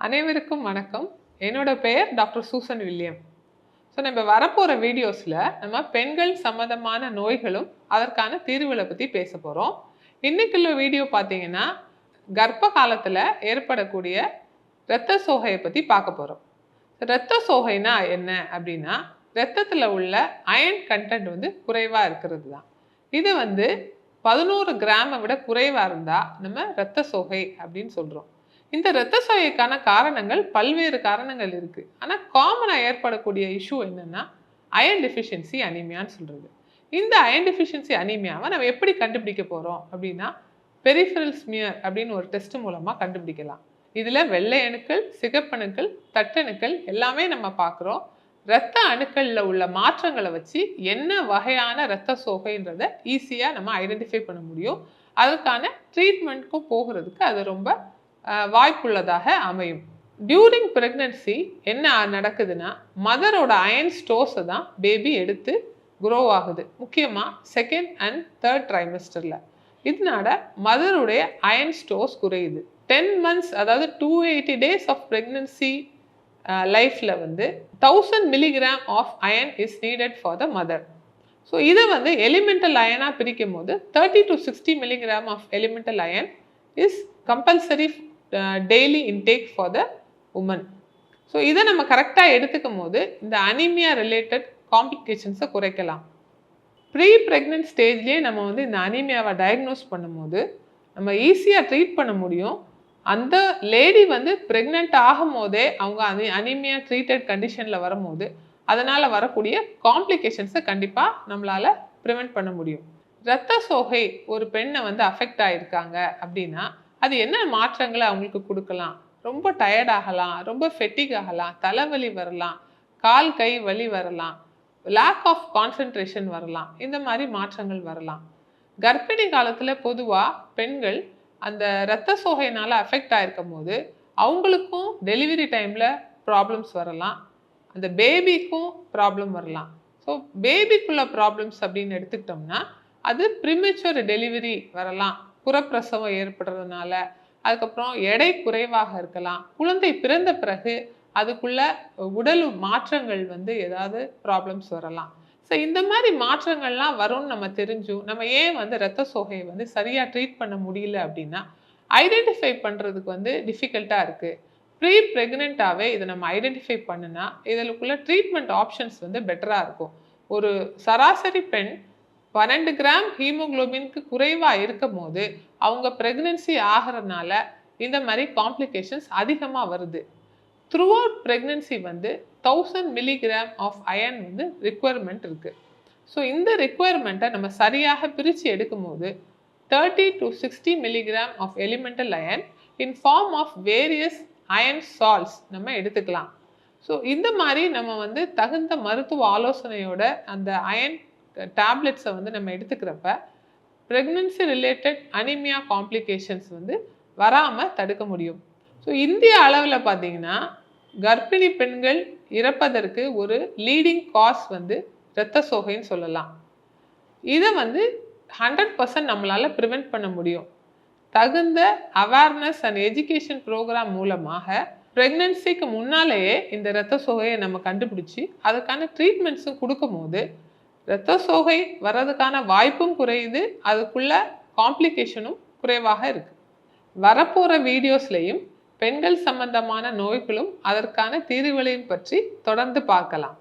அனைவருக்கும் வணக்கம். என்னோட பெயர் டாக்டர் சூசன் வில்லியம். நம்ம வரப்போகிற வீடியோஸில் நம்ம பெண்கள் சம்மந்தமான நோய்களும் அதற்கான தீர்வுகளை பற்றி பேச போகிறோம். இன்னைக்குள்ள வீடியோ பார்த்தீங்கன்னா கர்ப்ப காலத்தில் ஏற்படக்கூடிய இரத்த சோகையை பற்றி பார்க்க போகிறோம். இரத்த சோகைனா என்ன அப்படின்னா, இரத்தத்தில் உள்ள அயன் கண்டென்ட் குறைவாக இருக்கிறது தான். இது 11 கிராமை விட குறைவாக இருந்தால் நம்ம இரத்த சோகை அப்படின்னு சொல்கிறோம். இந்த இரத்த சோகைக்கான காரணங்கள் பல்வேறு காரணங்கள் இருக்கு. ஆனால் காமனாக ஏற்படக்கூடிய இஷ்யூ என்னன்னா அயன் டெஃபிஷியன்சி அனீமியான்னு சொல்றது. இந்த அயன் டெஃபிஷியன்சி அனீமியாவை நம்ம எப்படி கண்டுபிடிக்க போறோம் அப்படின்னா, பெரிஃபரல் ஸ்மியர் அப்படின்னு ஒரு டெஸ்ட் மூலமா கண்டுபிடிக்கலாம். இதுல வெள்ளை அணுக்கள், சிகப்பணுக்கள், தட்டணுக்கள் எல்லாமே நம்ம பார்க்குறோம். இரத்த அணுக்கள்ல உள்ள மாற்றங்களை வச்சு என்ன வகையான இரத்த சோகைன்றதை ஈஸியாக நம்ம ஐடென்டிஃபை பண்ண முடியும். அதுக்கான ட்ரீட்மெண்ட்க்கும் போகிறதுக்கு அது ரொம்ப வாய்ப்புள்ளதாக அமையும். டியூரிங் பிரெக்னன்சி என்ன நடக்குதுன்னா, மதரோட அயன் ஸ்டோர்ஸை தான் பேபி எடுத்து குரோ ஆகுது. முக்கியமாக செகண்ட் அண்ட் தேர்ட் ட்ரைமஸ்டரில். இதனால மதருடைய அயன் ஸ்டோர்ஸ் குறையுது. 10 months அதாவது 280 days ஆஃப் ப்ரெக்னன்சி லைஃப்பில் 1000 milligram of iron is needed for the mother. So இதை எலிமெண்டல் அயனாக பிரிக்கும் போது 30 to 60 milligram of elemental iron is compulsory daily intake for the woman. So இதை நம்ம கரெக்டாக எடுத்துக்கும் போது இந்த அனீமியா ரிலேட்டட் காம்ப்ளிகேஷன்ஸை குறைக்கலாம். ப்ரீ ப்ரெக்னென்ட் ஸ்டேஜ்லேயே நம்ம இந்த அனீமியாவை டயக்னோஸ் பண்ணும்போது நம்ம ஈஸியாக ட்ரீட் பண்ண முடியும். அந்த லேடி ப்ரெக்னென்ட் ஆகும் போதே அவங்க அனீமியா ட்ரீட்டட் கண்டிஷனில் வரும்போது அதனால் வரக்கூடிய காம்ப்ளிகேஷன்ஸை கண்டிப்பாக நம்மளால் ப்ரிவெண்ட் பண்ண முடியும். இரத்த சோகை ஒரு பெண்ணை அஃபெக்ட் ஆகியிருக்காங்க அப்படின்னா அது என்ன மாற்றங்களை அவங்களுக்கு கொடுக்கலாம்? ரொம்ப டயர்ட் ஆகலாம், ரொம்ப ஃபெட்டிக் ஆகலாம், தலைவலி வரலாம், கால் கை வலி வரலாம், லேக் ஆஃப் கான்சன்ட்ரேஷன் வரலாம். இந்த மாதிரி மாற்றங்கள் வரலாம். கர்ப்பிணி காலத்தில் பொதுவாக பெண்கள் அந்த இரத்த சோகையினால் அஃபெக்ட் ஆகிருக்கும் போது அவங்களுக்கும் டெலிவரி டைமில் ப்ராப்ளம்ஸ் வரலாம், அந்த பேபிக்கும் ப்ராப்ளம் வரலாம். ஸோ பேபிக்குள்ள ப்ராப்ளம்ஸ் அப்படின்னு எடுத்துக்கிட்டோம்னா அது ப்ரிமெச்சூர் டெலிவரி வரலாம், புறப்பிரசவம் ஏற்படுறதுனால. அதுக்கப்புறம் எடை குறைவாக இருக்கலாம். குழந்தை பிறந்த பிறகு அதுக்குள்ள உடல் மாற்றங்கள் ஏதாவது ப்ராப்ளம்ஸ் வரலாம். ஸோ இந்த மாதிரி மாற்றங்கள்லாம் வரும்னு நம்ம தெரிஞ்சும் நம்ம ஏன் இரத்த சோகையை சரியாக ட்ரீட் பண்ண முடியல அப்படின்னா, ஐடென்டிஃபை பண்ணுறதுக்கு டிஃபிகல்ட்டாக இருக்குது. ப்ரீ ப்ரெக்னெண்ட்டாகவே இதை நம்ம ஐடென்டிஃபை பண்ணுனா இதற்குள்ள ட்ரீட்மெண்ட் ஆப்ஷன்ஸ் பெட்டராக இருக்கும். ஒரு சராசரி பெண் 12 கிராம் ஹீமோக்ளோபினுக்கு குறைவாக இருக்கும் போது அவங்க ப்ரெக்னன்சி ஆகிறதுனால இந்த மாதிரி காம்ப்ளிகேஷன்ஸ் அதிகமாக வருது. Throughout pregnancy 1000 milligram of iron requirement இருக்குது. ஸோ இந்த ரிக்குவயர்மெண்ட்டை நம்ம சரியாக பிரித்து எடுக்கும் போது 30 to 60 milligram of elemental iron in form of various iron salts நம்ம எடுத்துக்கலாம். ஸோ இந்த மாதிரி நம்ம தகுந்த மருத்துவ ஆலோசனையோட அந்த அயன் டேப்லெட்ஸை நம்ம எடுத்துக்கிறப்ப ப்ரெக்னன்சி ரிலேட்டட் அனீமியா காம்ப்ளிகேஷன்ஸ் வராமல் தடுக்க முடியும். ஸோ இந்திய அளவில் பார்த்தீங்கன்னா கர்ப்பிணி பெண்கள் இறப்பதற்கு ஒரு லீடிங் காஸ் இரத்த சோகைன்னு சொல்லலாம். இதை 100% நம்மளால் ப்ரிவெண்ட் பண்ண முடியும். தகுந்த அவேர்னஸ் அண்ட் எஜுகேஷன் ப்ரோக்ராம் மூலமாக ப்ரெக்னன்சிக்கு முன்னாலேயே இந்த இரத்த சோகையை நம்ம கண்டுபிடிச்சி அதுக்கான ட்ரீட்மெண்ட்ஸும் கொடுக்கும் போது இரத்த சோகை வர்றதுக்கான வாய்ப்பும் குறையுது, அதுக்குள்ள காம்ப்ளிகேஷனும் குறைவாக இருக்கு. வரப்போகிற வீடியோஸ்லையும் பெண்கள் சம்பந்தமான நோய்களும் அதற்கான தீர்வுகளையும் பற்றி தொடர்ந்து பார்க்கலாம்.